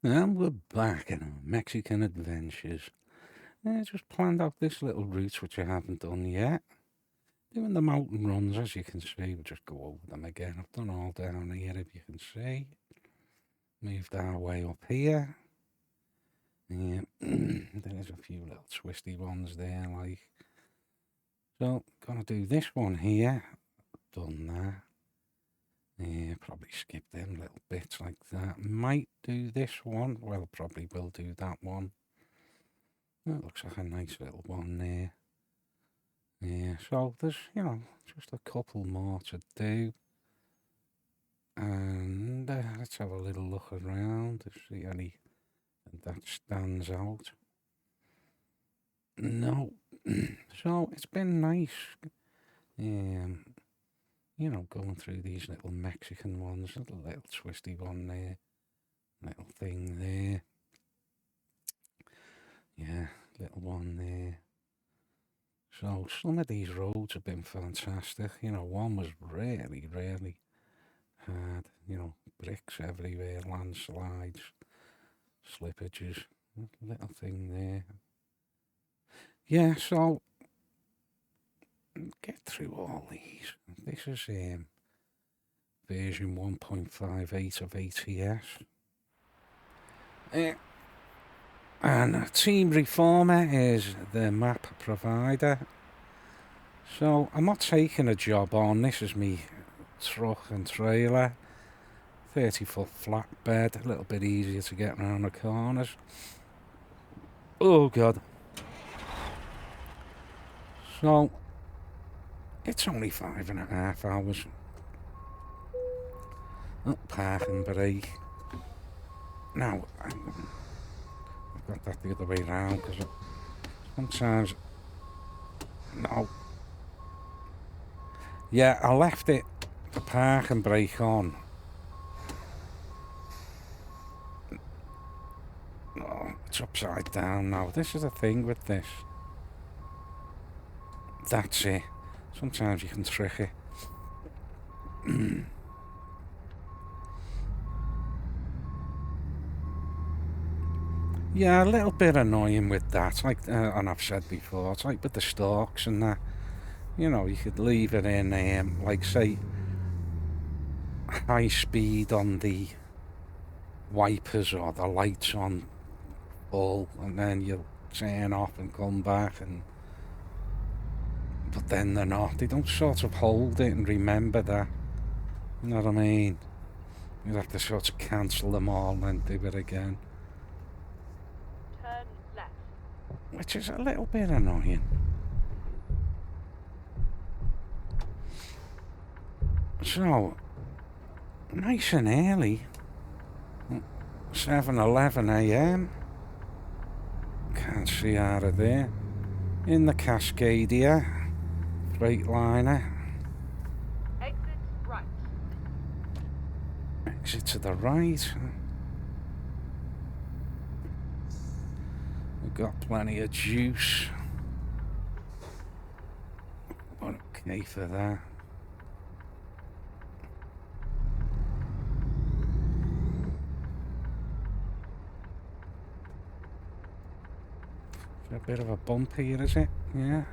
And we're back in our Mexican adventures. I just planned out this little route which I haven't done yet. Doing the mountain runs, as you can see, we'll just go over them again. I've done all down here, if you can see. Moved our way up here. Yeah, there's a few little twisty ones there, like. So, gonna do this one here. Done that. Yeah, probably skip them little bits like that. Might do this one. Well, probably will do that one. That looks like a nice little one there. Yeah, so there's, just a couple more to do. And let's have a little look around to see any that stands out. No. So it's been nice, going through these little Mexican ones. A little twisty one there. Little thing there. Yeah, little one there. So some of these roads have been fantastic. One was really, really hard. Bricks everywhere, landslides, slippages. Little thing there. Yeah, so get through all these. This is version 1.58 of ATS. And Team Reformer is the map provider. So I'm not taking a job on. This is me truck and trailer. 30-foot flatbed. A little bit easier to get around the corners. Oh God. So it's only 5.5 hours. Oh, park and brake. Now, I've got that the other way around because sometimes. No. Yeah, I left it the park and brake on. Oh, it's upside down now. This is the thing with this. That's it. Sometimes you can trick it. Yeah, a little bit annoying with that. Like, and I've said before, it's like with the stalks and that. You could leave it in, like, say, high speed on the wipers or the lights on full, and then you'll turn off and come back, but then they're not. They don't sort of hold it and remember that. You know what I mean? You have to sort of cancel them all and do it again. Turn left. Which is a little bit annoying. So, nice and early. 7:11 a.m. Can't see out of there. In the Cascadia Freightliner. Exit right. Exit to the right. We've got plenty of juice. Okay for that. A bit of a bump here, is it? Yeah.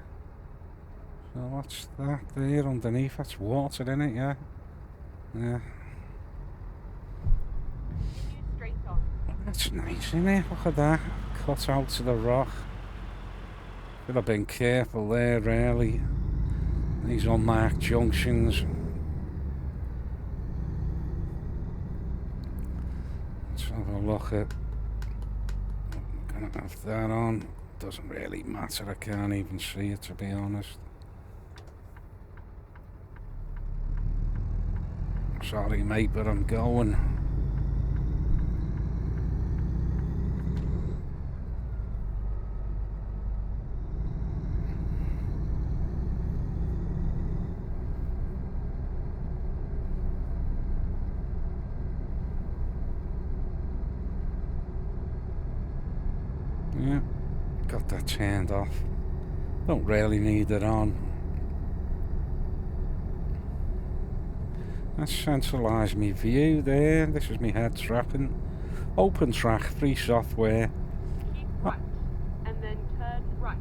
So what's that there underneath? That's water in it, yeah. Yeah. Continue straight on. That's nice, isn't it? Look at that. Cut out to the rock. Should have been careful there, really. These unmarked junctions. Let's have a look at. I'm gonna have that on. Doesn't really matter, I can't even see it, to be honest. Sorry mate, but I'm going. Yeah, got that turned off. Don't really need it on. That's centralised me view there. This is me head trapping. Open track, free software. Keep right. And then turn right.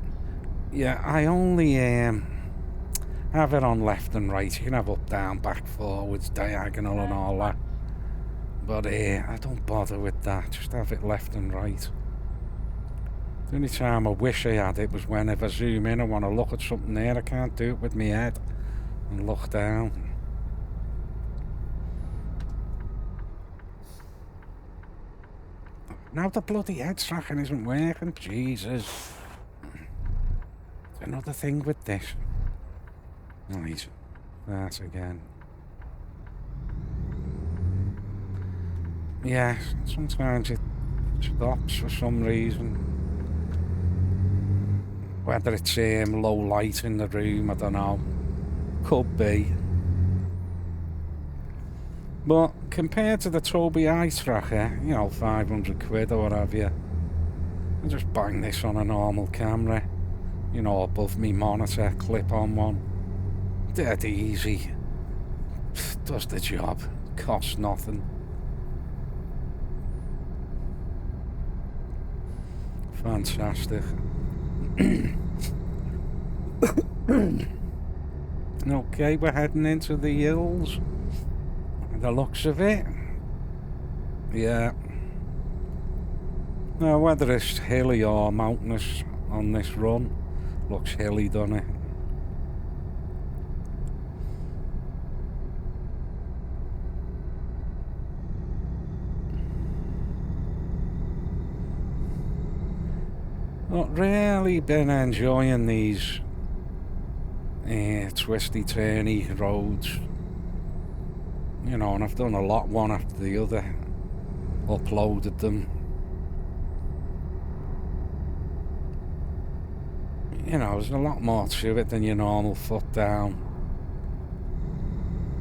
Yeah, I only have it on left and right. You can have up, down, back, forwards, diagonal and all that. But I don't bother with that. Just have it left and right. The only time I wish I had it was when if I zoom in, I want to look at something there. I can't do it with my head and look down. Now the bloody head tracking isn't working. Jesus. Another thing with this. Right. That again. Yeah, sometimes it stops for some reason. Whether it's low light in the room, I don't know. Could be. But compared to the Tobii eye tracker, 500 quid or what have you, I just bang this on a normal camera, above me monitor, clip on one. Dead easy. Does the job. Costs nothing. Fantastic. Okay, we're heading into the hills. The looks of it. Yeah. Now, whether it's hilly or mountainous on this run, looks hilly, doesn't it? Not really been enjoying these twisty turny roads, and I've done a lot one after the other, uploaded them. There's a lot more to it than your normal foot down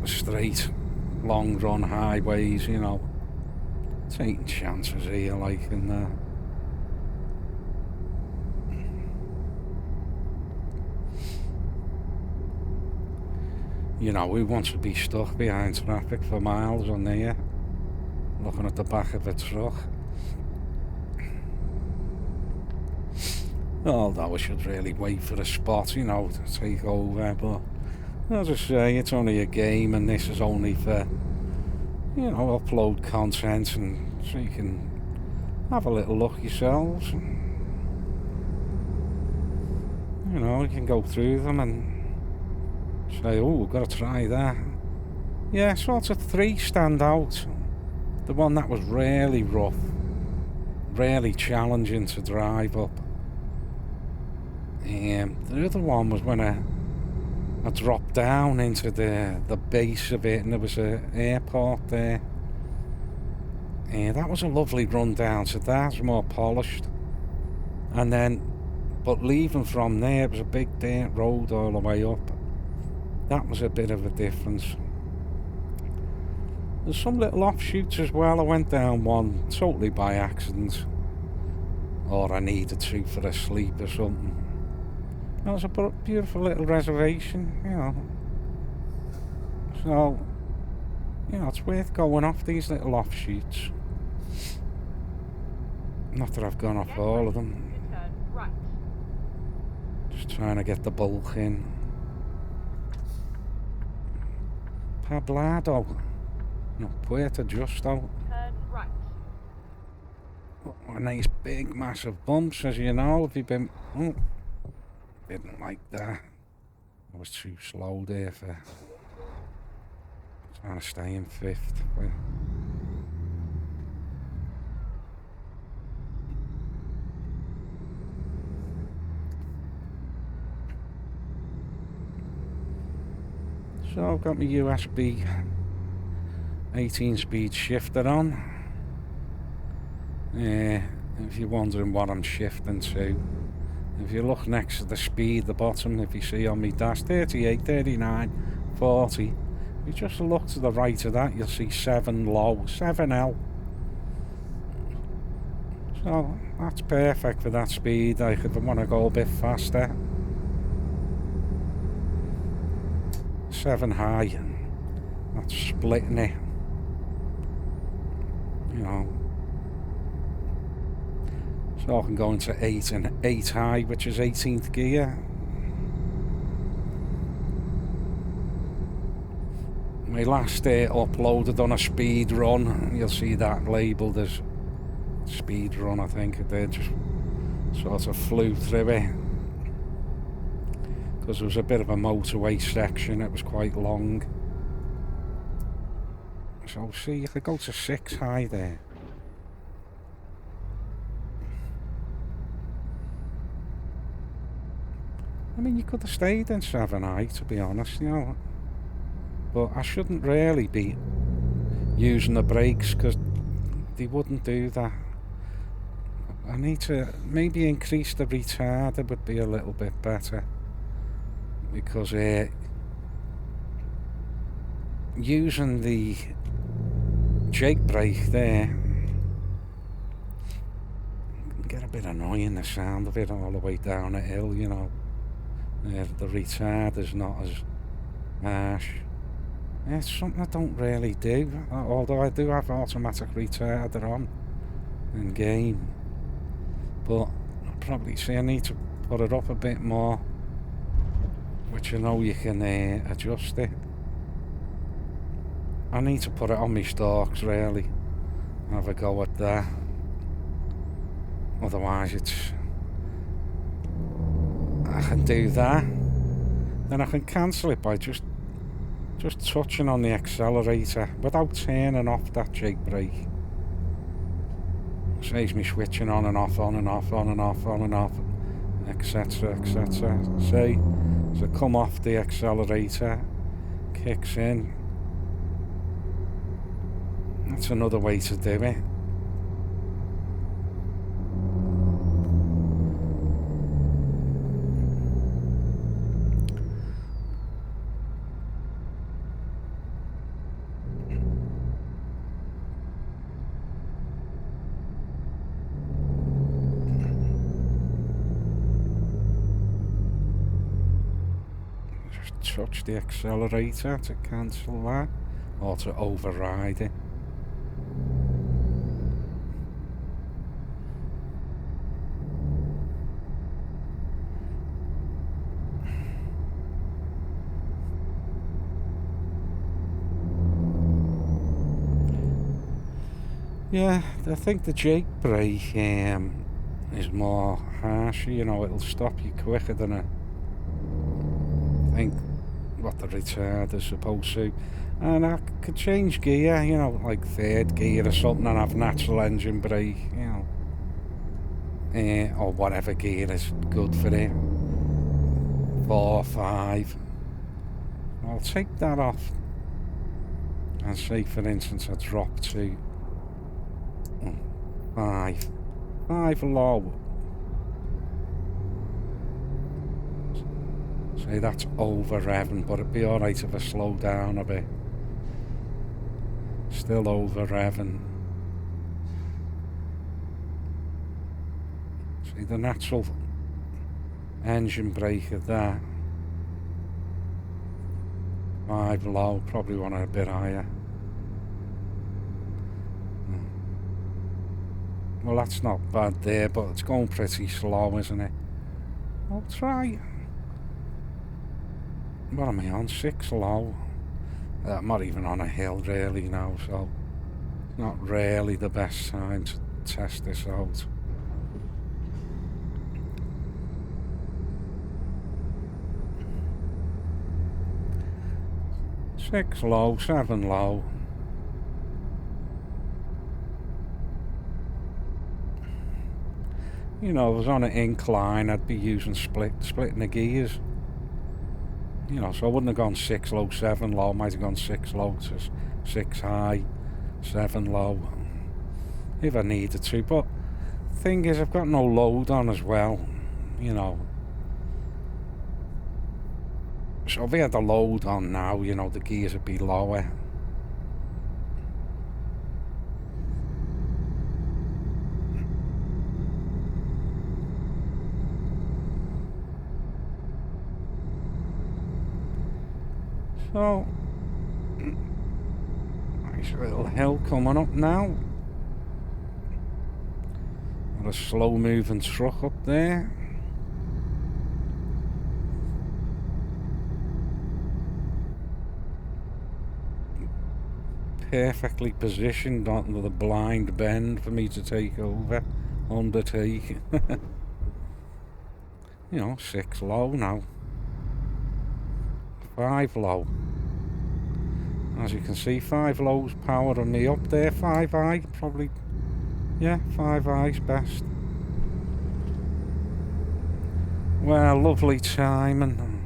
straight long run highways, taking chances here like in that. Who wants to be stuck behind traffic for miles on there, looking at the back of a truck? Although I should really wait for a spot, to take over, but as I say, it's only a game and this is only for, upload content and so you can have a little look yourselves. You can go through them and say, oh, we've got to try that. Yeah, sort of 3 stand out. The one that was really rough, really challenging to drive up. The other one was when I dropped down into the base of it and there was an airport there. That was a lovely run down, so that's more polished. And then, but leaving from there, it was a big dirt road all the way up. That was a bit of a difference. There's some little offshoots as well. I went down one totally by accident, or I needed to for a sleep or something. That was a beautiful little reservation, So, it's worth going off these little offshoots. Not that I've gone off all of them. Right. Just trying to get the bulk in. Poblado. No, Puerto Justo. Turn right. Oh, nice big massive bumps, as you know. If you've been... Oh, didn't like that. I was too slow there for... Trying to stay in 5th. So I've got my USB 18-speed shifter on. If you're wondering what I'm shifting to, if you look next to the speed, the bottom, if you see on my dash, 38, 39, 40, if you just look to the right of that, you'll see 7 low, 7L. So that's perfect for that speed, like if I want to go a bit faster. 7 high, that's splitting it, So I can go into 8 and 8 high, which is 18th gear. My last uploaded on a speed run. You'll see that labelled as speed run, I think it did. Just sort of flew through it. Because there was a bit of a motorway section, it was quite long. So see, you could go to 6 high there. I mean, you could have stayed in 7 high, to be honest, you know. But I shouldn't really be using the brakes, because they wouldn't do that. I need to maybe increase the retard, it would be a little bit better. Because using the Jake brake there can get a bit annoying, the sound of it all the way down a hill, you know. The retard is not as harsh. It's something I don't really do, although I do have automatic retarder on in game. But I'll probably say I need to put it up a bit more, which you know you can adjust it. I need to put it on my stalks really, have a go at that. Otherwise I can do that, then I can cancel it by just touching on the accelerator without turning off that Jake brake. Saves me switching on and off, on and off, on and off, on and off, etc, etc. See, so come off the accelerator, kicks in. That's another way to do it. Touch the accelerator to cancel that, or to override it. Yeah, I think the Jake brake is more harsh, you know, it'll stop you quicker than I think what the retard is supposed to. And I could change gear, you know, like 3rd gear or something, and have natural engine brake, you know, or whatever gear is good for it. 4, 5. I'll take that off and say, for instance, I drop to 5 low. Say that's over revving, but it'd be alright if I slow down a bit. Still over revving. See the natural engine brake of that. 5 low, probably want it a bit higher. Well, that's not bad there, but it's going pretty slow, isn't it? I'll try. What am I on? 6 low. I'm not even on a hill really now, so not really the best time to test this out. Six low, 7 low. You know, if I was on an incline, I'd be using splitting the gears. You know, so I wouldn't have gone 6 low, 7 low. I might have gone 6 low to 6 high, 7 low, if I needed to. But thing is, I've got no load on as well, you know. So if I had the load on now, you know, the gears would be lower. So, nice little hill coming up now. Got a slow moving truck up there. Perfectly positioned onto the blind bend for me to take over, undertake. You know, 6 low now. 5 low. As you can see, 5 low's powering me up there. 5 high, probably. Yeah, 5 high's best. Well, lovely timing.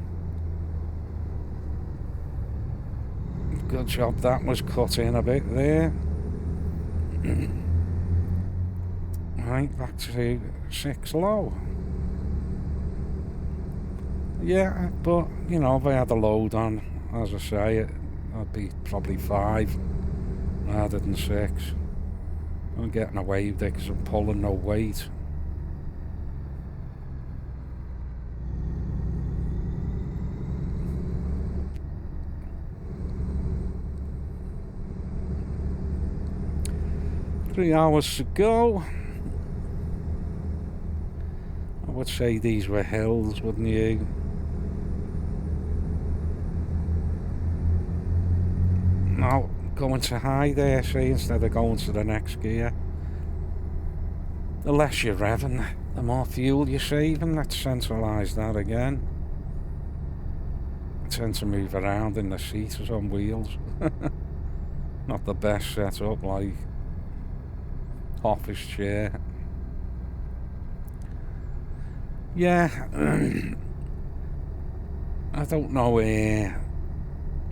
Good job that was cut in a bit there. Right, back to 6 low. Yeah, but, you know, if I had a load on, as I say, I'd be probably 5 rather than 6. I'm getting away with it because I'm pulling no weight. Three hours to go. I would say these were hills, wouldn't you? No, going to high there, see, instead of going to the next gear. The less you're revving, the more fuel you're saving. Let's centralise that again. I tend to move around in the seat as on wheels. Not the best setup, like office chair. Yeah, I don't know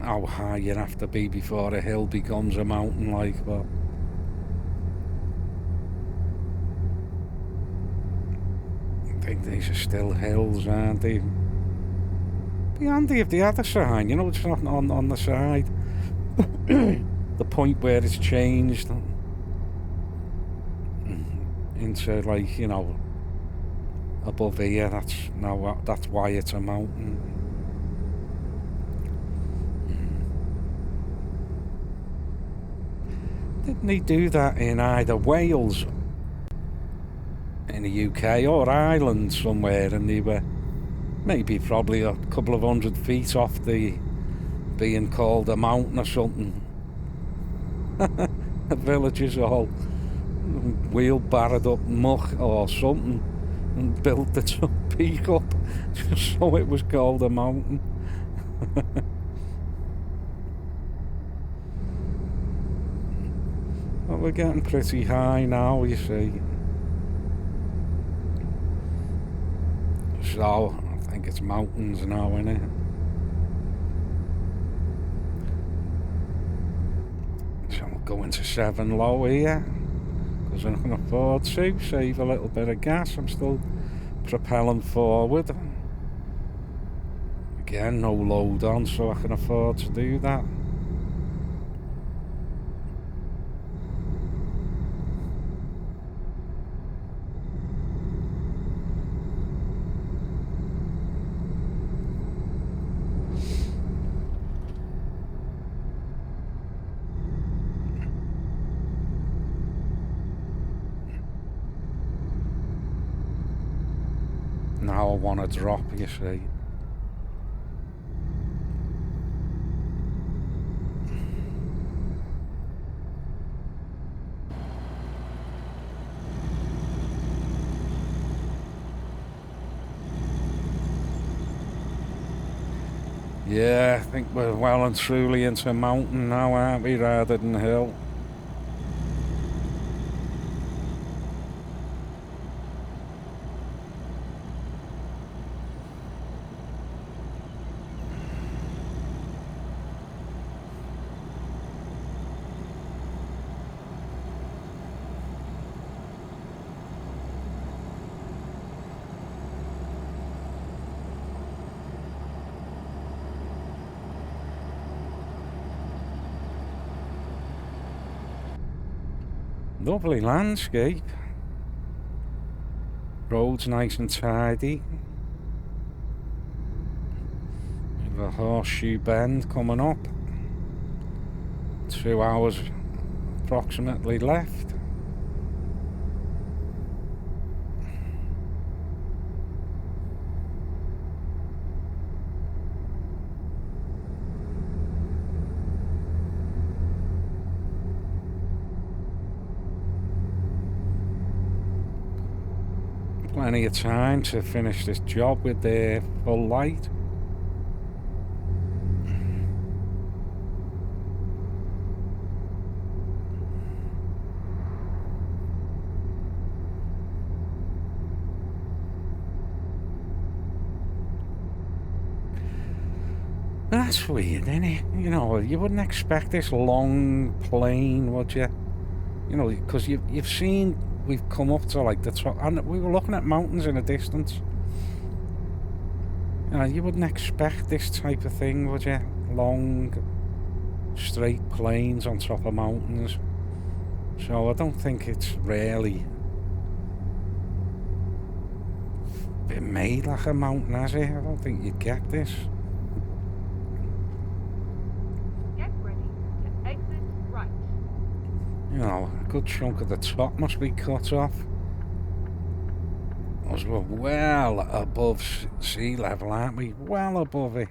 how high you have to be before a hill becomes a mountain, like, but I think these are still hills, aren't they? Be handy if they had a sign, you know, it's not on the side. The point where it's changed into, like, you know, above here, that's why it's a mountain. Didn't they do that in either Wales in the UK or Ireland somewhere, and they were maybe probably a couple of 100 feet off the being called a mountain or something. The villages all wheelbarrowed up muck or something and built the peak up just so it was called a mountain. Well, we're getting pretty high now, you see. So, I think it's mountains now, innit? So we'll go into 7 low here, because I can afford to save a little bit of gas. I'm still propelling forward. Again, no load on, so I can afford to do that. Now I want to drop, you see. Yeah, I think we're well and truly into mountain now, aren't we, rather than hill. Lovely landscape. Roads nice and tidy. We have a horseshoe bend coming up. 2 hours approximately left. Plenty of time to finish this job with the full light. That's weird, isn't it? You know, you wouldn't expect this long plane, would you? You know, because you've seen we've come up to like the top, and we were looking at mountains in the distance. You know, you wouldn't expect this type of thing, would you? Long, straight plains on top of mountains. So I don't think it's really been made like a mountain, has it? I don't think you'd get this. Get ready to exit right. You know, a good chunk of the top must be cut off. As we're well above sea level, aren't we? Well above it.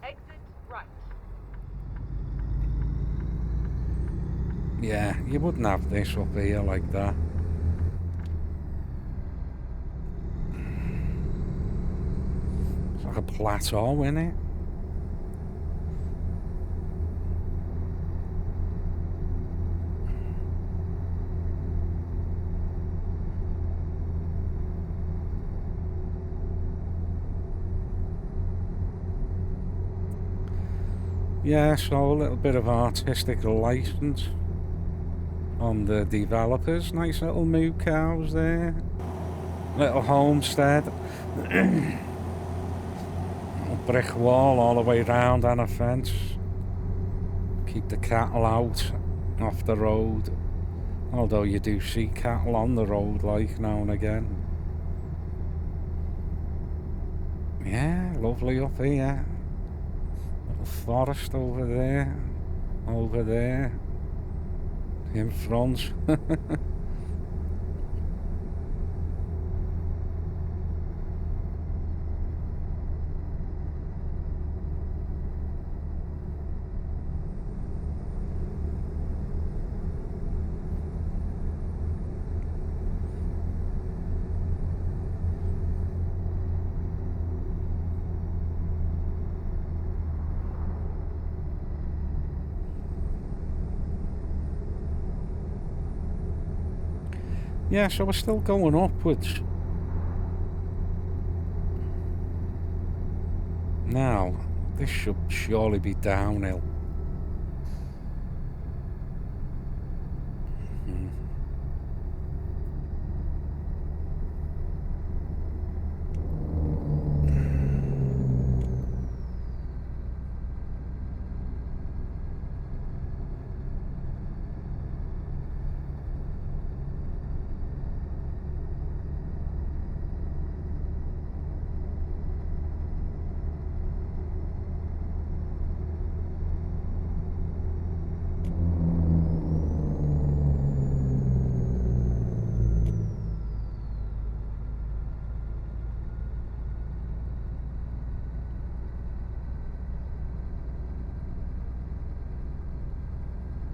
Exit right. Yeah, you wouldn't have this up here like that. It's like a plateau, isn't it? Yeah, so a little bit of artistic license on the developers. Nice little moo cows there. Little homestead. A brick wall all the way round and a fence. Keep the cattle out off the road. Although you do see cattle on the road like now and again. Yeah, lovely up here. Little forest over there. Over there. In front. Yeah, so we're still going upwards. Now, this should surely be downhill.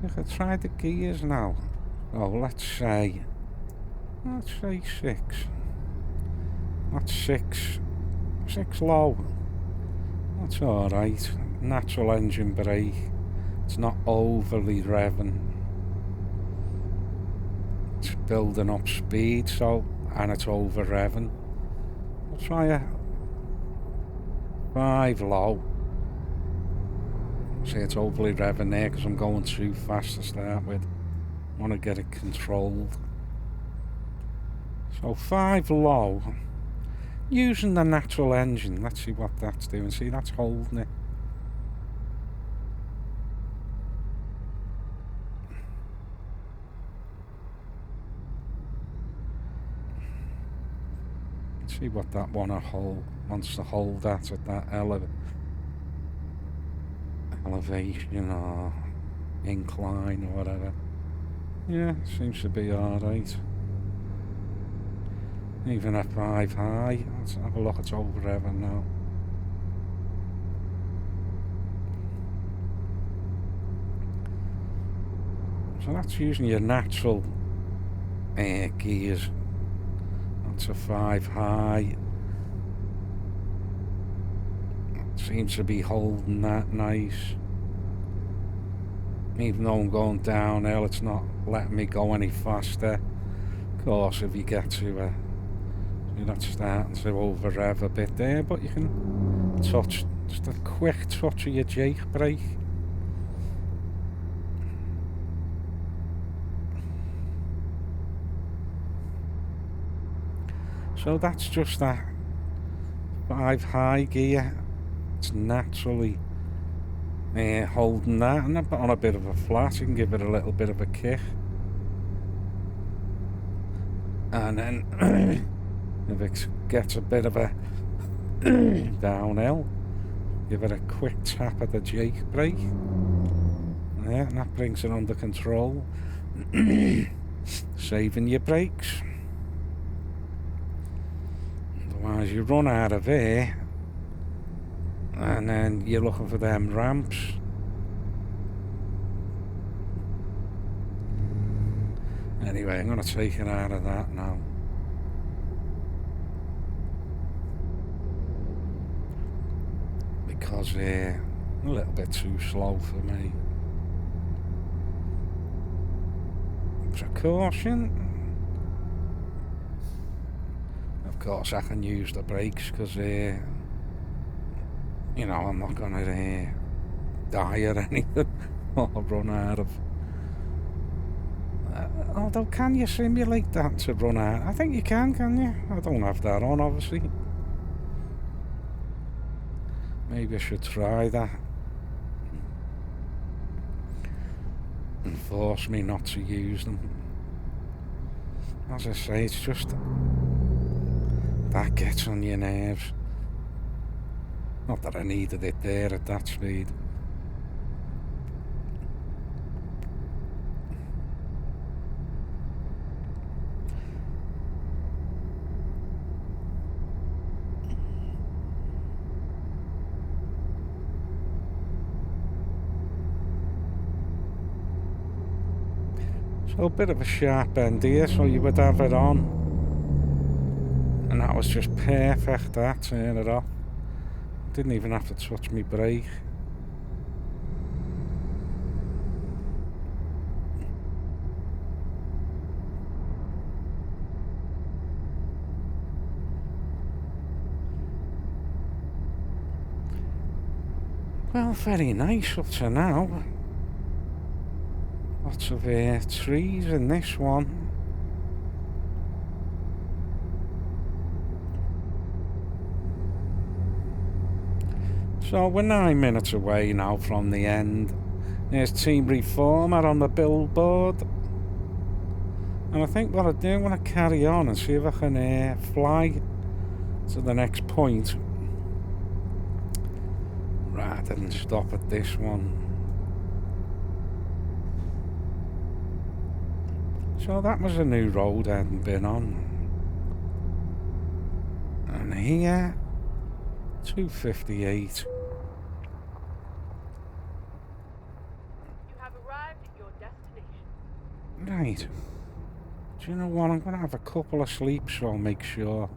You could try the gears now. Oh, let's say 6. That's 6. 6 low. That's alright. Natural engine brake. It's not overly revving. It's building up speed, so, and it's over revving. I'll try a 5 low. See, it's overly revving there because I'm going too fast to start with. I want to get it controlled. So 5 low. Using the natural engine. Let's see what that's doing. See, that's holding it. Let's see what that wants to hold at that elevation or incline or whatever. Yeah, seems to be alright. Even at 5 high. Let's have a look, it's over revving now. So that's using your natural gears. That's a 5 high. Seems to be holding that nice. Even though I'm going downhill, it's not letting me go any faster. Of course, if you get to you're not starting to over rev a bit there, but you can touch, just a quick touch of your Jake brake. So that's just that 5 high gear. It's naturally holding that, and on a bit of a flat you can give it a little bit of a kick, and then if it gets a bit of a downhill, give it a quick tap at the Jake brake. Yeah, and that brings it under control. Saving your brakes. Otherwise you run out of air and then you're looking for them ramps. Anyway, I'm going to take it out of that now. Because a little bit too slow for me. Precaution. Of course I can use the brakes because you know, I'm not going to die or anything or run out of... although, can you simulate that to run out? I think you can you? I don't have that on, obviously. Maybe I should try that. And force me not to use them. As I say, it's just... that gets on your nerves. Not that I needed it there at that speed. So a bit of a sharp end here, so you would have it on. And that was just perfect, that, turn it off. Didn't even have to touch my brake. Well, very nice up to now. Lots of trees in this one. So we're 9 minutes away now from the end. There's Team Reformer on the billboard. And I think what I do, I'm going to carry on and see if I can fly to the next point rather than stop at this one. So that was a new road I hadn't been on. And here, 258. You have arrived at your destination. Right. Do you know what? I'm going to have a couple of sleeps, so I'll make sure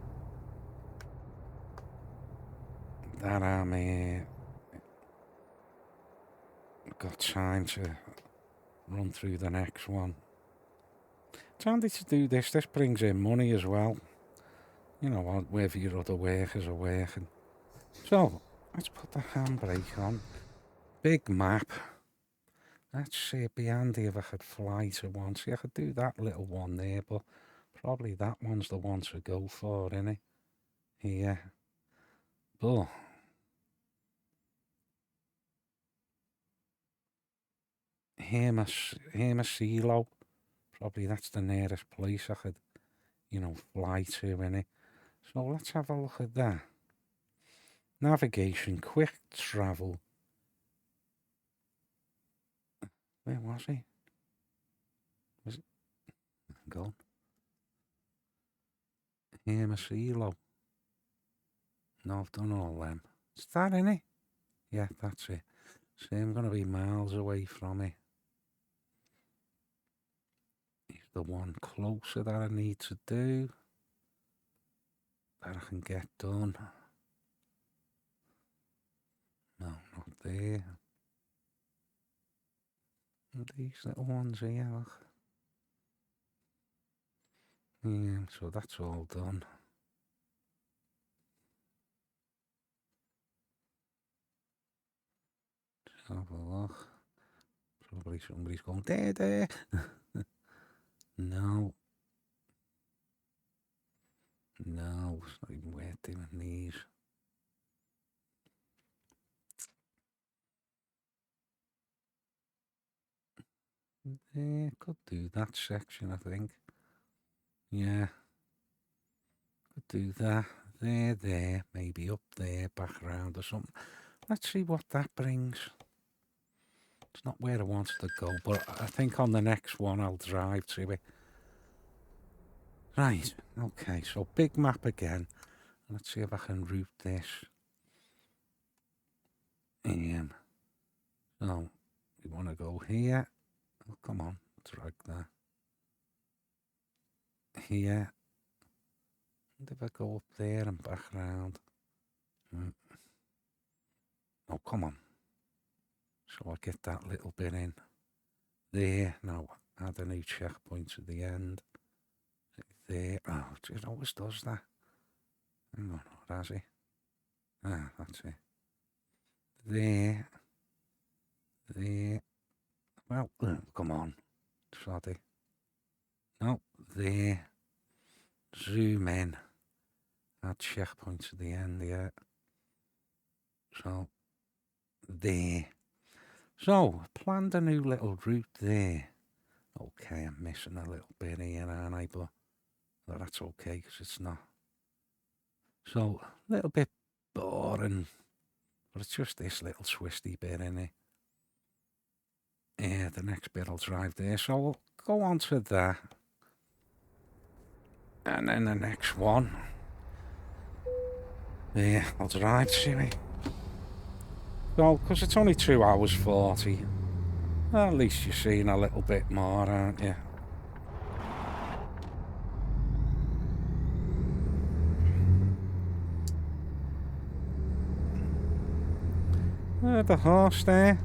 that I'm got time to run through the next one. It's handy to do this. This brings in money as well. You know, whether your other workers are working. So, let's put the handbrake on. Big map. Let's see, it'd be handy if I could fly to one. See, I could do that little one there, but probably that one's the one to go for, innit? Here. But Hermosillo. Probably that's the nearest place I could, you know, fly to, innit? So let's have a look at that. Navigation, quick travel. Where was he? Was it? Gone. Hermosillo. No, I've done all them. Is that innit? Yeah, that's it. See, I'm going to be miles away from it. He's the one closer that I need to do. that I can get done. No, not there. And these little ones here, look. Yeah, so that's all done. Let's have a look. Probably somebody's going, there. No. No, it's not even worth doing these. Yeah, could do that section, I think. Yeah. Could do that. There, maybe up there, back around or something. Let's see what that brings. It's not where I wanted to go, but I think on the next one I'll drive to it. Right, okay, so big map again. Let's see if I can route this. So, we want to go here. Oh, come on, drag that. Here. And if I go up there and back around. Oh, come on. So I get that little bit in. There, now add a new checkpoint at the end. There, oh, it always does that. Hang on, what has it? Ah, that's it. There. Well, come on. Shoddy. No, there. Zoom in. Add checkpoints at the end, yeah. So, there. So, planned a new little route there. Okay, I'm missing a little bit here, aren't I? But that's okay, because it's not. So, a little bit boring. But it's just this little twisty bit in it. Yeah, the next bit I'll drive there. So, we'll go on to that. And then the next one. Yeah, I'll drive to it. Well, because it's only 2 hours 40. Well, at least you're seeing a little bit more, aren't you? The horse there.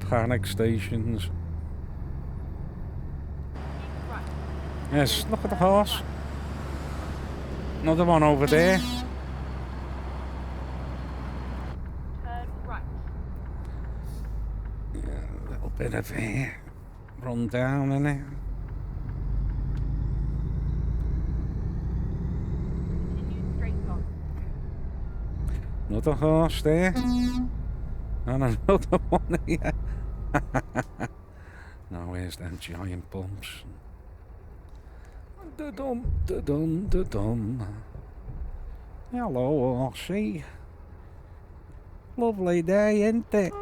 Panic stations. Yes, look at the horse. Another one over there. Turn right. Yeah, a little bit of run down in it. Continue straight on. Another horse there. And another one here. Now here's them giant bumps. Da-dum, da-dum, da-dum. Hello, horsey. Lovely day, isn't it?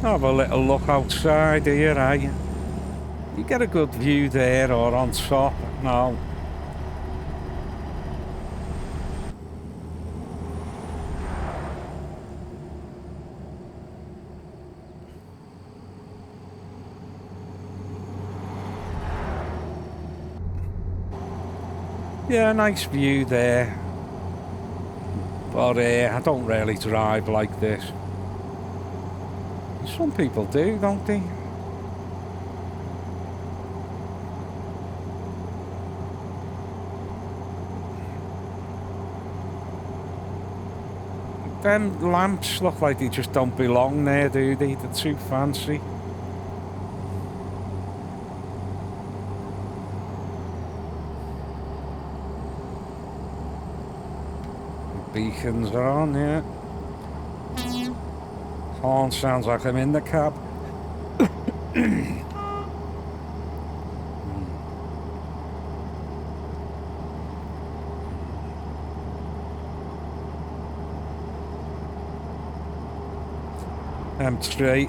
Have a little look outside here, eh? You get a good view there or on top. No. Yeah, nice view there. But I don't really drive like this. Some people do, don't they? Them lamps look like they just don't belong there, do they? They're too fancy. Beacons are on, yeah. Horn sounds like I'm in the cab.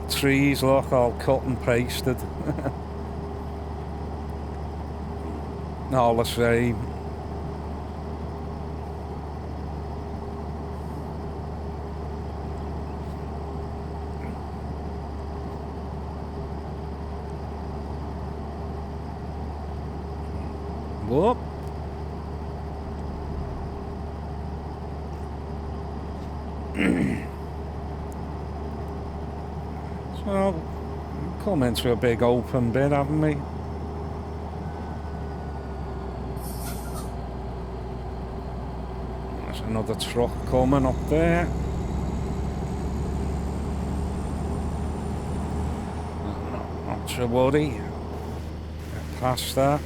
Trees look all cut and pasted. All the same. Whoop. So, come into a big open bit, haven't we? There's another truck coming up there. Not to worry. Get past that.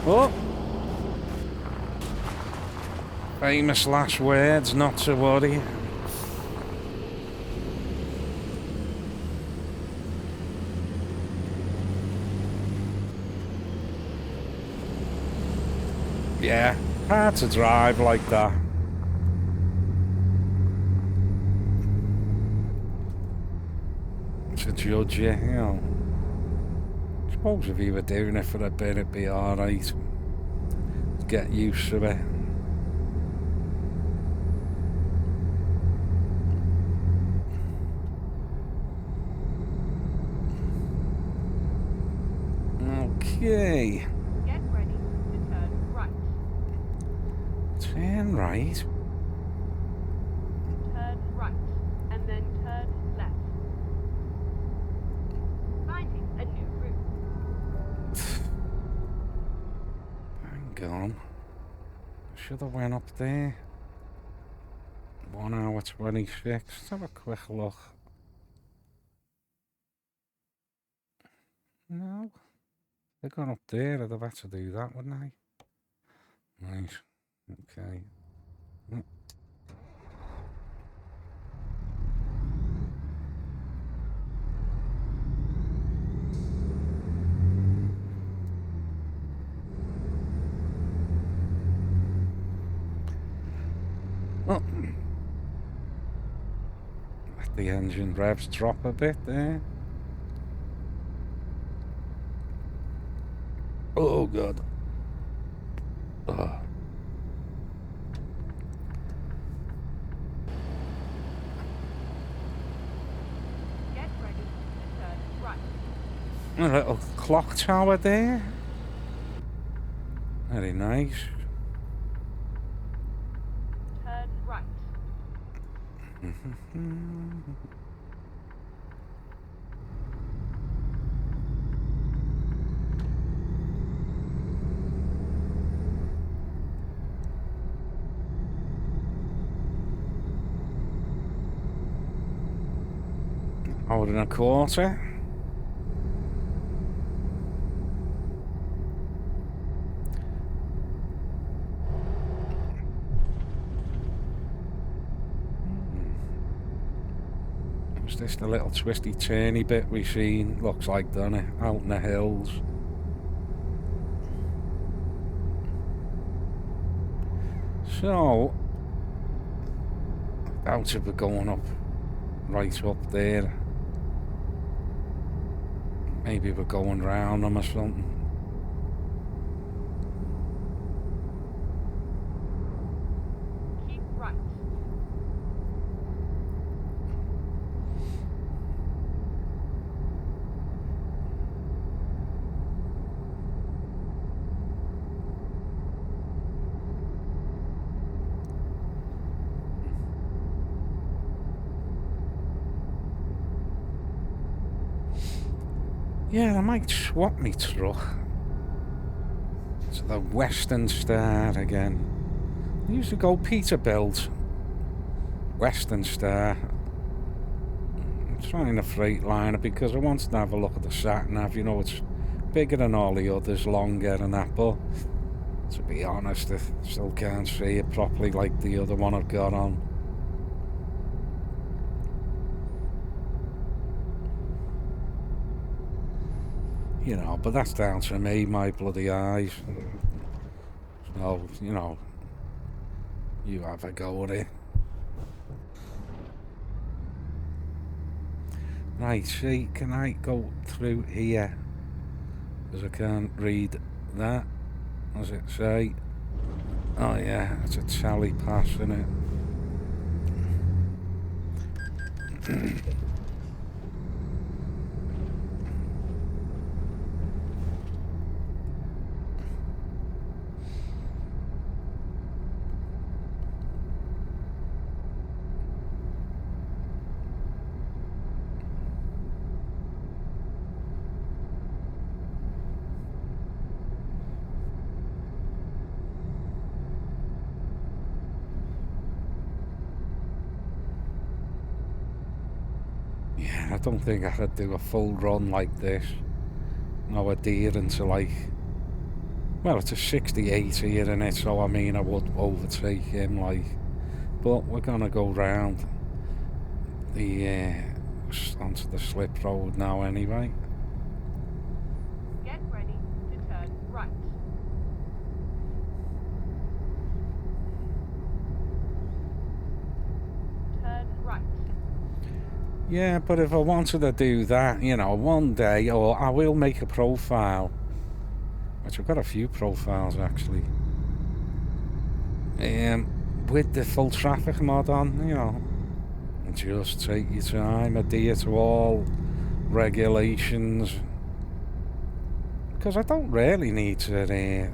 Oh! Famous last words, not to worry. Yeah, hard to drive like that. To judge you, you know. I suppose if you were doing it for a bit, it'd be alright. Get used to it. Okay. Get ready to turn right. Turn right. Turn right. And then turn left. Finding a new route. Hang on. Should have went up there. 1 hour 26. Let's have a quick look. No. They've gone up there. I'd have had to do that, wouldn't I? Right. Okay. Oh. Let the engine revs drop a bit there. Oh, God. Oh. Get ready to turn right. A little clock tower there. Very nice. Turn right. Hour and a quarter. Is this the little twisty turny bit we've seen? Looks like, doesn't it? Out in the hills. So, I doubt if we're going up right up there. Maybe we're going round them or something. Keep right. Yeah, I might swap me truck to the Western Star again. I used to go Peterbilt, Western Star. I'm trying a Freightliner because I wanted to have a look at the sat-nav. You know, it's bigger than all the others, longer and that, but to be honest, I still can't see it properly like the other one I've got on. You know, but that's down to me, my bloody eyes. So, you know, you have a go at it. Right, see, can I go through here? Because I can't read that. What does it say? Oh yeah, it's a tally pass, isn't it? Yeah, I don't think I could do a full run like this. No adhering to like... Well, it's a 68 here, innit? So I mean, I would overtake him, like... But we're gonna go round the... onto the slip road now anyway. Get ready to turn right. Turn right. Yeah, but if I wanted to do that, you know, one day, or I will make a profile, which I've got a few profiles actually, with the full traffic mod on, you know, and just take your time, adhere to all regulations, because I don't really need to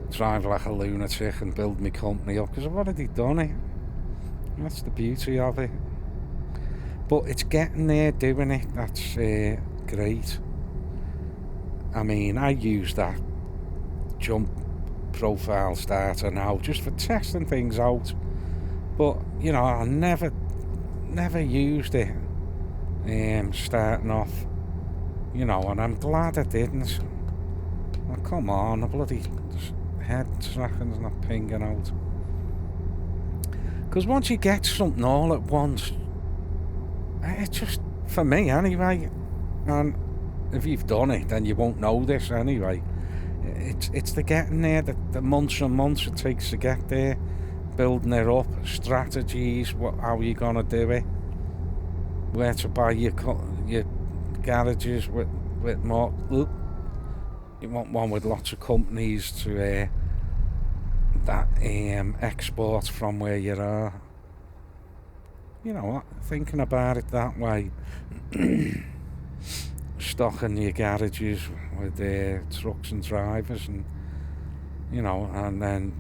drive like a lunatic and build my company up, because I've already done it. That's the beauty of it. But it's getting there, doing it, that's great. I mean, I use that jump profile starter now just for testing things out. But, you know, I never used it starting off, you know, and I'm glad I didn't. Well, come on, the bloody head tracking's not pinging out. Because once you get something all at once, it's just, for me anyway, and if you've done it, then you won't know this anyway. It's the getting there, the months and months it takes to get there, building it up, strategies, how you gonna do it, where to buy your garages with more. You want one with lots of companies to export from where you are. You know, thinking about it that way. Stocking your garages with trucks and drivers, and you know, and then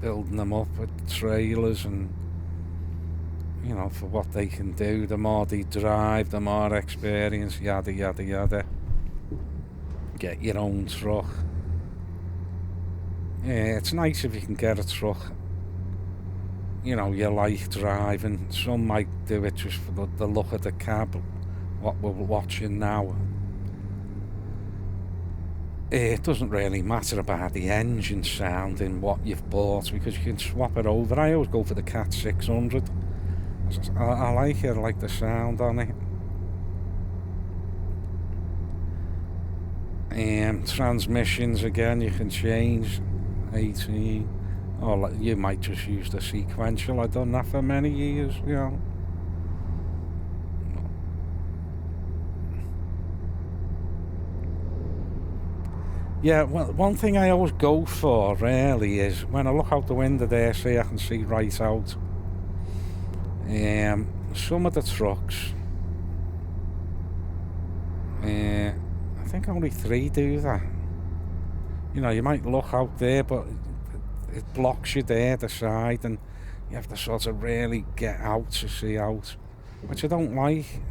building them up with trailers, and you know, for what they can do. The more they drive, the more experience, yada yada yada. Get your own truck. Yeah, it's nice if you can get a truck, you know, you like driving. Some might do it just for the look of the cab, what we're watching now. It doesn't really matter about the engine sound in what you've bought, because you can swap it over. I always go for the Cat 600. I like it, I like the sound on it. Transmissions, again, you can change. 18. Or you might just use the sequential. I've done that for many years, you know. Yeah, well, one thing I always go for, really, is when I look out the window there, say I can see right out. Some of the trucks, I think only 3 do that. You know, you might look out there, but it blocks you there, the side, and you have to sort of really get out to see out, which I don't like.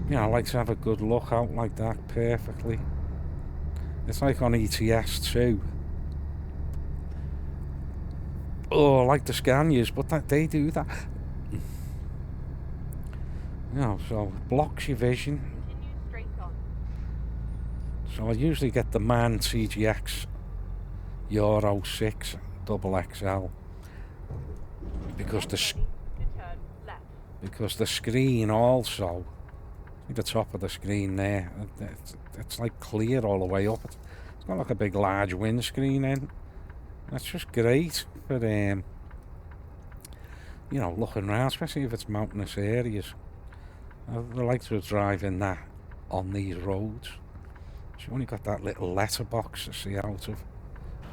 You know, I like to have a good look out like that perfectly. It's like on ETS too. Oh, I like the Scanias, but they do that. You know, so it blocks your vision. Continue straight on. So I usually get the MAN TGX Euro 6 double XL because the screen also, at the top of the screen there, it's like clear all the way up. It's got like a big large windscreen in. That's just great for you know, looking around, especially if it's mountainous areas. I like to drive in that on these roads. So you only got that little letterbox to see out of.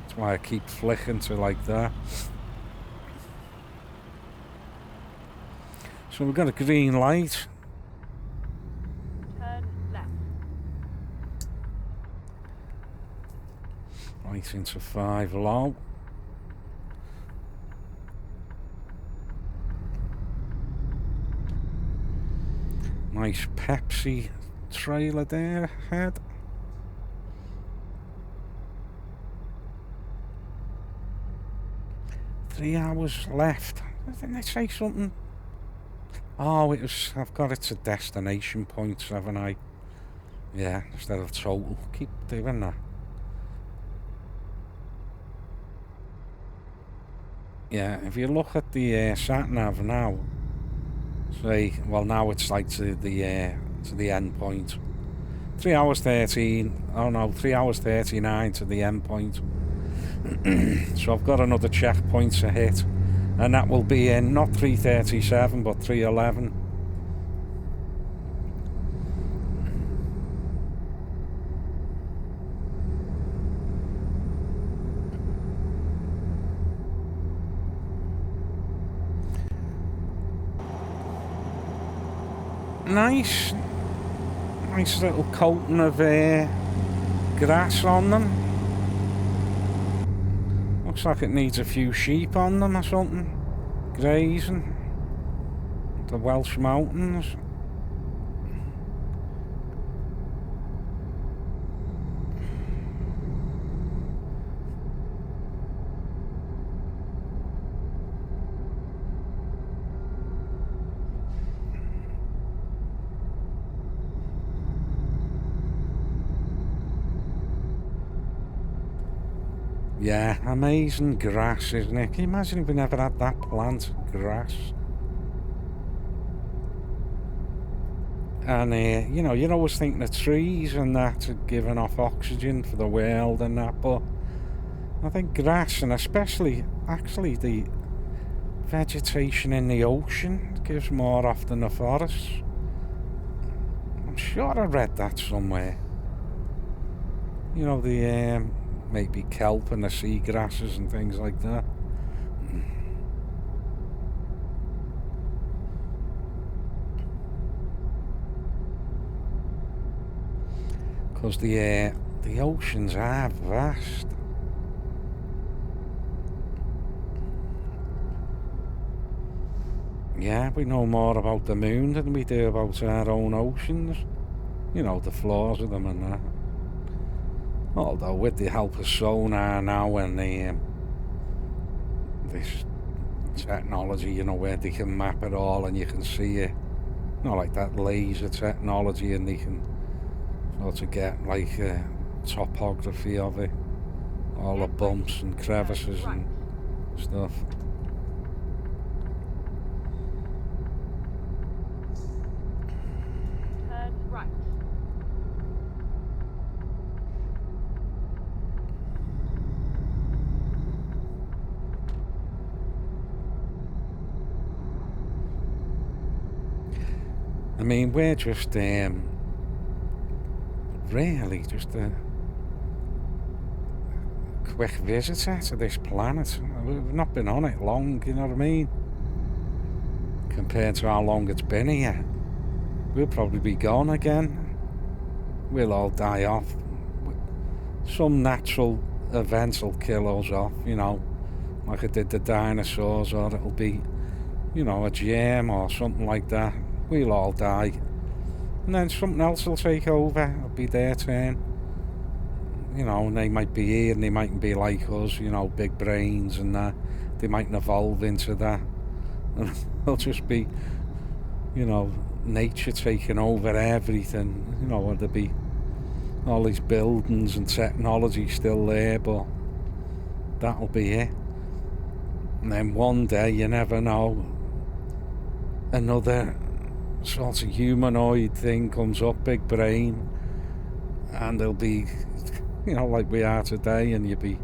That's why I keep flicking to like that. So we've got a green light. Turn left. Right into 5 low. Nice Pepsi trailer there ahead. Three hours left. Didn't they say something? Oh, it was. I've got it to destination points, haven't I? Yeah, instead of total. Keep doing that. Yeah, if you look at the sat nav now, say, well, now it's like to the end point. 3 hours 13. Oh no, 3 hours 39 to the end point. So I've got another checkpoint to hit, and that will be in not 3:37 but 3:11. Nice little coating of grass on them. Looks like it needs a few sheep on them or something, grazing. The Welsh mountains. Yeah, amazing grass, isn't it? Can you imagine if we never had that plant, grass? And, you're always thinking the trees and that are giving off oxygen for the world and that, but I think grass, and especially, actually, the vegetation in the ocean gives more off than the forests. I'm sure I read that somewhere. The maybe kelp and the seagrasses and things like that. Because the oceans are vast. Yeah, we know more about the moon than we do about our own oceans. The floors of them and that. Although with the help of sonar now and this technology, where they can map it all and you can see it, like that laser technology, and they can sort of get like topography of it, all the bumps and crevices and stuff. Turn right. I mean, we're just really just a quick visitor to this planet. We've not been on it long, you know what I mean? Compared to how long it's been here. We'll probably be gone again. We'll all die off. Some natural events will kill us off, like it did the dinosaurs, or it'll be, a germ or something like that. We'll all die. And then something else will take over. It'll be their turn. And they might be here and they mightn't be like us, big brains and that. They mightn't evolve into that. And it'll just be, nature taking over everything. There'll be all these buildings and technology still there, but that'll be it. And then one day, you never know, another sort of humanoid thing comes up, big brain, and they'll be, like we are today, and you'll be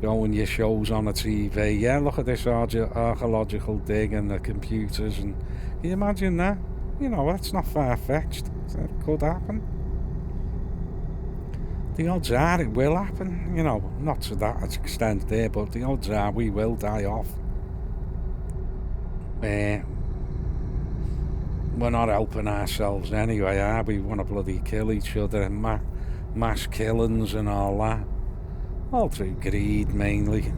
showing your shows on the TV. Yeah, look at this archaeological dig and the computers, and can you imagine that? That's not far-fetched. So it could happen. The odds are it will happen, you know, not to that extent there, but the odds are we will die off. We're not helping ourselves anyway, are we? We want to bloody kill each other, mass killings and all that. All through greed, mainly.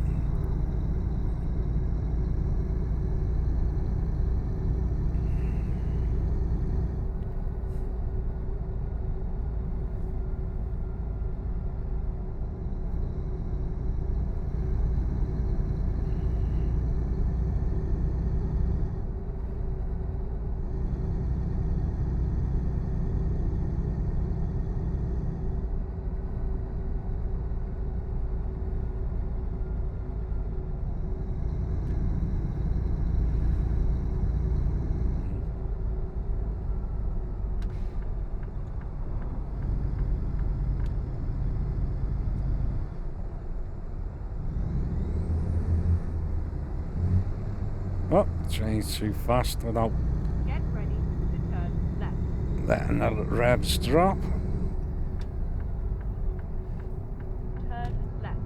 Oh, train's too fast without Get ready to turn left. letting the revs drop. Turn left.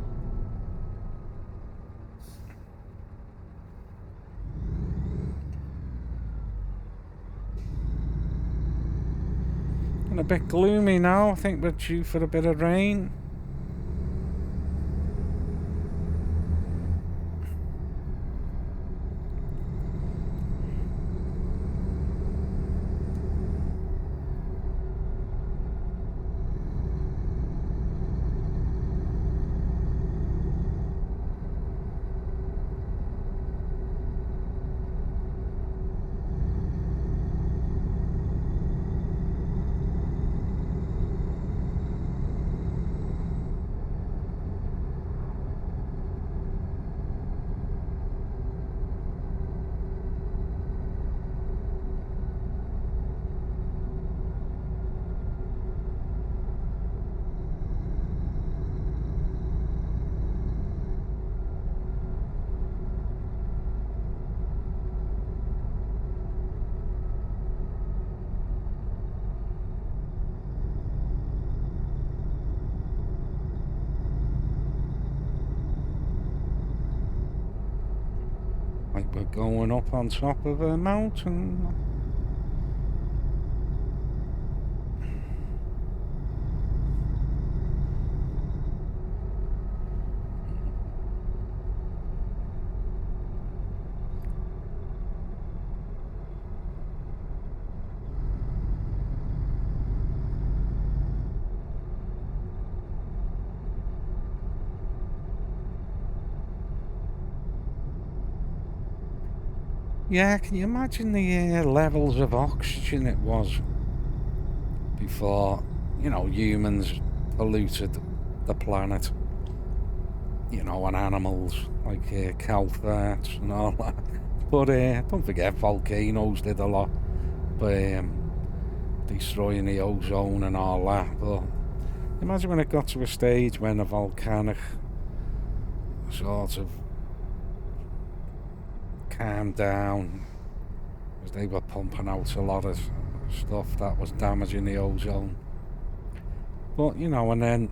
And a bit gloomy now. I think we're due for a bit of rain. Like we're going up on top of a mountain. Yeah, can you imagine the levels of oxygen it was before, you know, humans polluted the planet? You know, and animals like cow farts and all that. But don't forget, volcanoes did a lot by destroying the ozone and all that. But imagine when it got to a stage when a volcanic sort of calmed down, because they were pumping out a lot of stuff that was damaging the ozone. But, you know, and then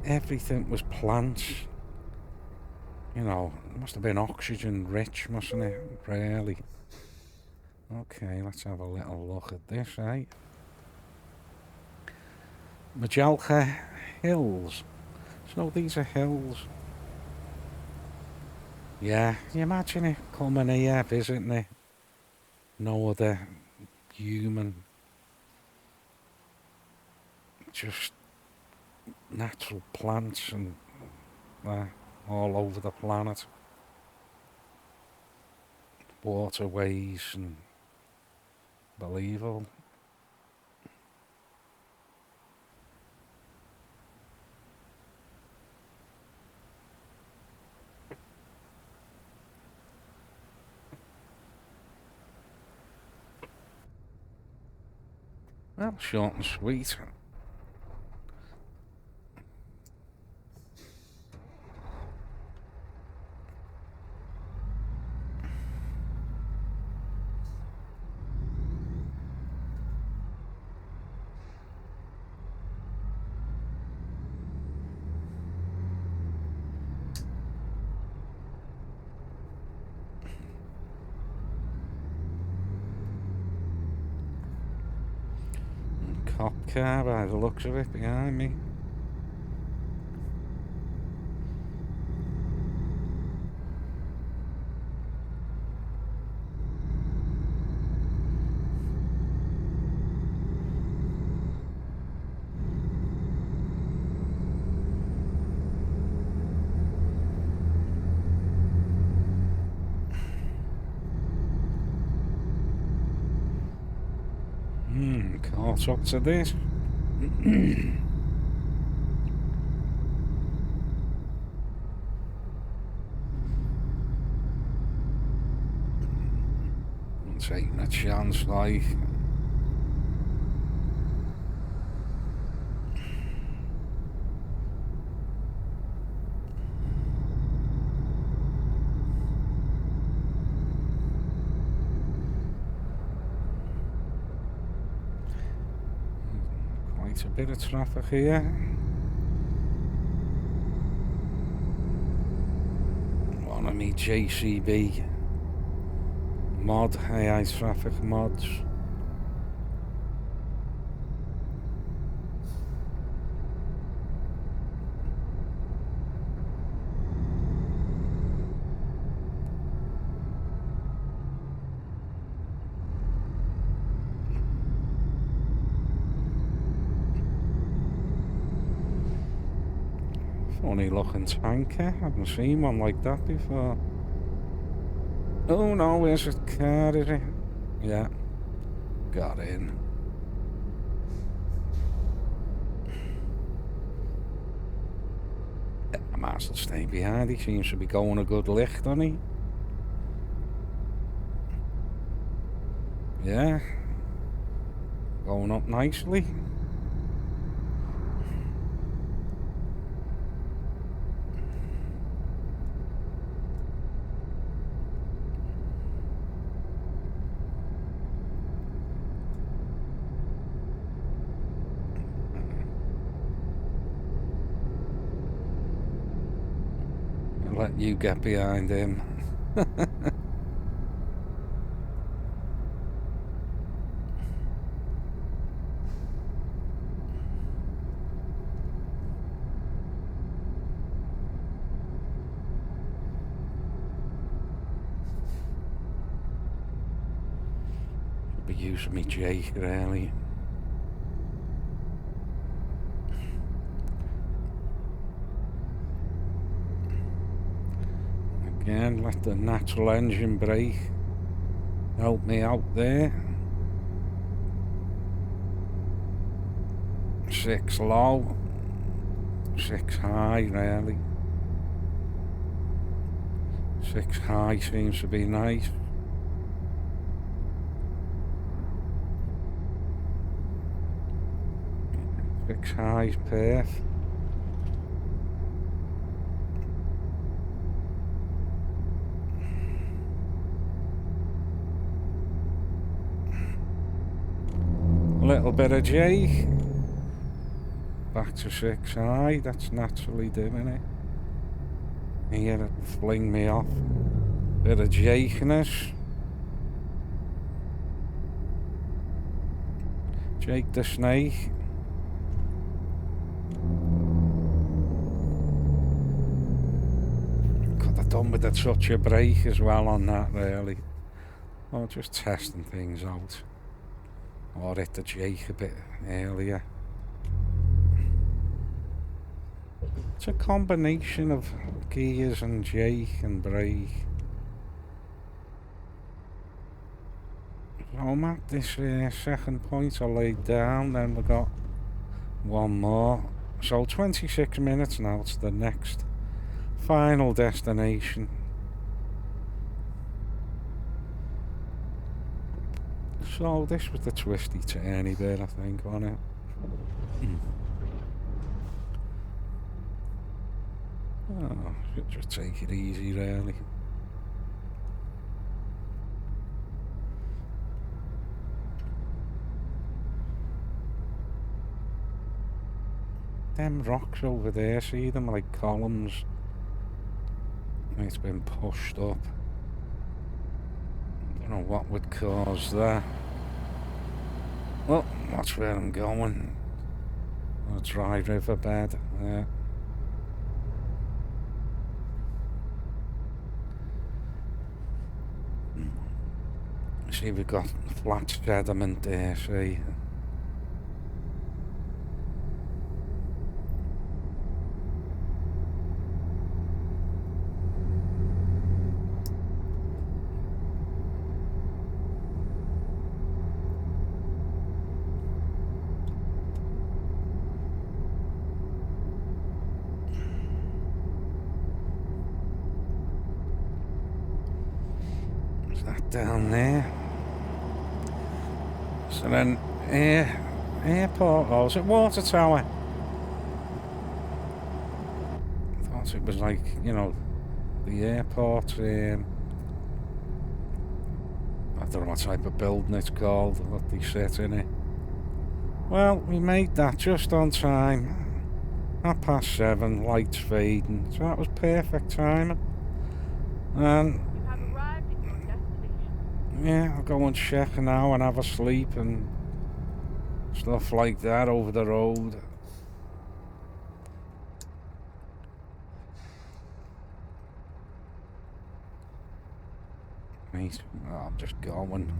everything was plants. You know, it must have been oxygen rich, mustn't it? Really. Okay, let's have a little look at this, eh? Majalka Hills. So these are hills. Yeah, can you imagine it coming here, visiting it? No other human. Just natural plants and all over the planet. Waterways and believable. Well, short and sweet. cop car by the looks of it behind me. Caught up to this. I'm taking a chance, like. Quite a bit of traffic here. One of me JCB mod, AI traffic mods. Funny looking tanker, haven't seen one like that before. Oh no, where's the car, is it? Yeah, got in. I might as well stay behind, he seems to be going a good lift, doesn't he? Yeah, going up nicely. I'll let you get behind him. Should be using me Jake really. Again, let the natural engine brake help me out there. 6 low, 6 high really. 6 high seems to be nice. Six high's perf. A little bit of J. Back to 6 high, that's naturally doing it. Here it'll fling me off. Bit of Jakeness. Jake the Snake. Could have done with a touch of brake as well on that really. Or just testing things out. Or hit the Jake a bit earlier. It's a combination of gears and Jake and brake. So I'm at this second point I laid down, then we got one more. So 26 minutes now to the next final destination. So this was the twisty turny bit, I think, wasn't it? Oh, should just take it easy really. Them rocks over there, see them like columns? It's been pushed up. I don't know what would cause that. Well, That's where I'm going. A dry riverbed. Yeah. See, we've got flat sediment there, see. Is that down there? So then, airport, or is it water tower? I thought it was like, you know, the airport. I don't know what type of building it's called, what they sit in it. Well, we made that just on time. 7:30, lights fading, so that was perfect timing. And You have arrived at your destination. yeah, I'll go and check now and have a sleep and stuff like that over the road. Right, I'm just going.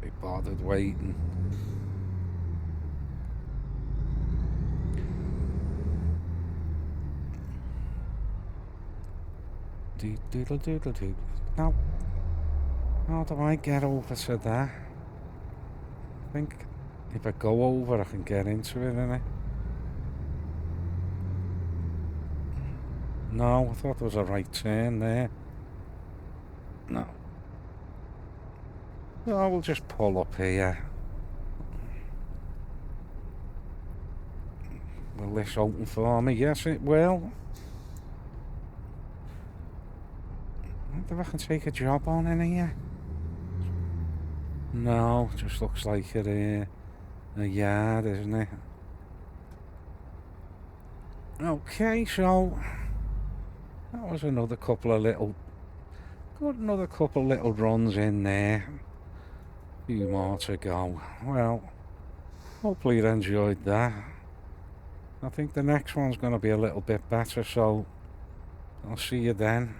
Be bothered waiting. Doodle doodle doodle. Now, how do I get over to that? I think if I go over, I can get into it, innit? No, I thought there was a right turn there. No. No, we'll just pull up here. Will this open for me? Yes, it will. I wonder if I can take a job on in here. No, just looks like a yard, isn't it? Okay, so that was another couple of little runs in there. A few more to go. Well, hopefully you enjoyed that. I think the next one's going to be a little bit better, so I'll see you then.